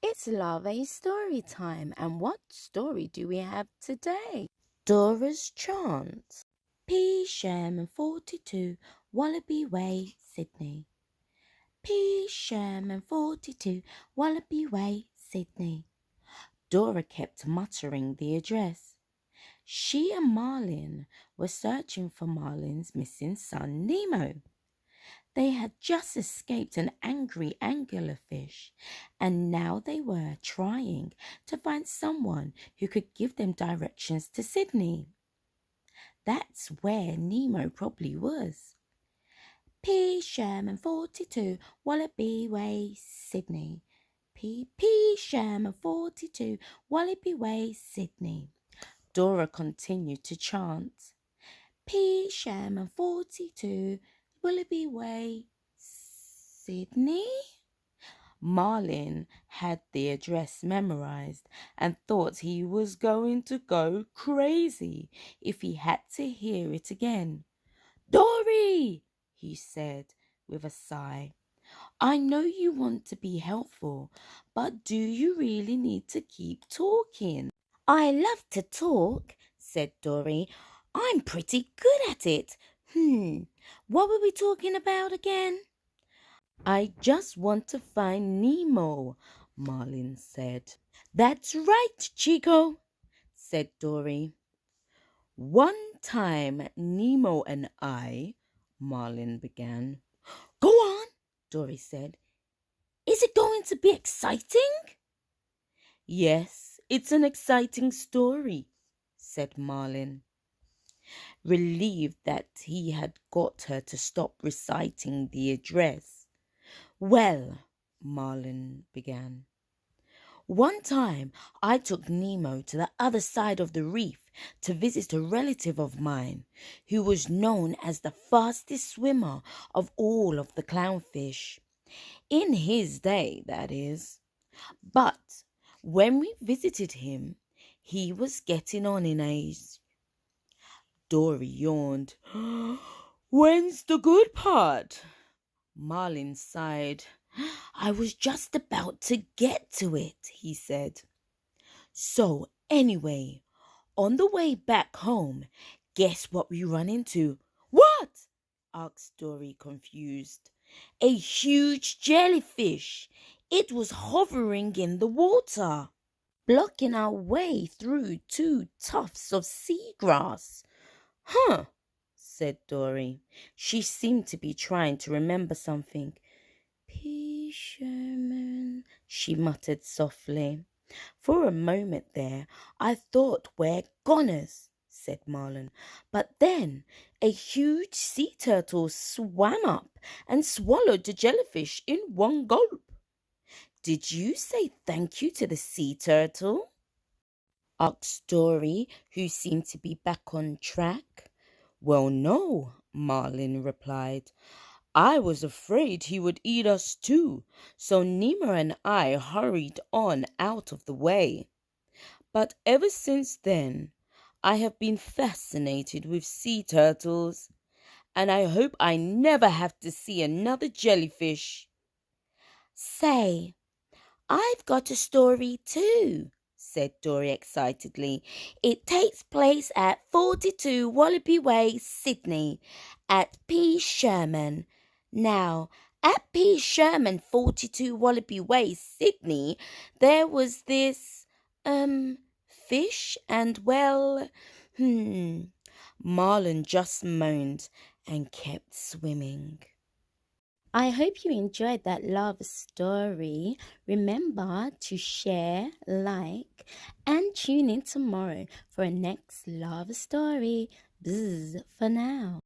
It's Larvae story time, and what story do we have today? Dora's Chant. P. Sherman 42, Wallaby Way, Sydney. P. Sherman 42, Wallaby Way, Sydney. Dora kept muttering the address. She and Marlin were searching for Marlin's missing son Nemo. They had just escaped an angry anglerfish, and now they were trying to find someone who could give them directions to Sydney. That's where Nemo probably was. P. Sherman 42, Wallaby Way, Sydney. P. Sherman 42, Wallaby Way, Sydney. Dora continued to chant. P. Sherman 42, Wallaby Way, Sydney? Marlin had the address memorized and thought he was going to go crazy if he had to hear it again. Dory, he said with a sigh. I know you want to be helpful, but do you really need to keep talking? I love to talk, said Dory. I'm pretty good at it. What were we talking about again? I just want to find Nemo, Marlin said. That's right, Chico, said Dory. One time Nemo and I, Marlin began. Go on, Dory said. Is it going to be exciting? Yes, it's an exciting story, said Marlin, relieved that he had got her to stop reciting the address. Well, Marlin began. One time I took Nemo to the other side of the reef to visit a relative of mine who was known as the fastest swimmer of all of the clownfish. In his day, that is. But when we visited him, he was getting on in age. Dory yawned. When's the good part? Marlin sighed. I was just about to get to it, he said. So anyway, on the way back home, guess what we run into? What? Asked Dory, confused. A huge jellyfish. It was hovering in the water, blocking our way through two tufts of seagrass. Huh, said Dory. She seemed to be trying to remember something. P. Sherman, she muttered softly. For a moment there, I thought we're goners, said Marlin. But then a huge sea turtle swam up and swallowed the jellyfish in one gulp. Did you say thank you to the sea turtle? Asked Dory, who seemed to be back on track. Well, no, Marlin replied. I was afraid he would eat us too, so Nemo and I hurried on out of the way. But ever since then, I have been fascinated with sea turtles, and I hope I never have to see another jellyfish. Say, I've got a story too, said Dory excitedly. It takes place at 42 Wallaby Way, Sydney, at P. Sherman. Now, at P. Sherman 42 Wallaby Way, Sydney, there was this, fish and, well, Marlin just moaned and kept swimming. I hope you enjoyed that love story. Remember to share, like, and tune in tomorrow for a next love story. Bzz for now.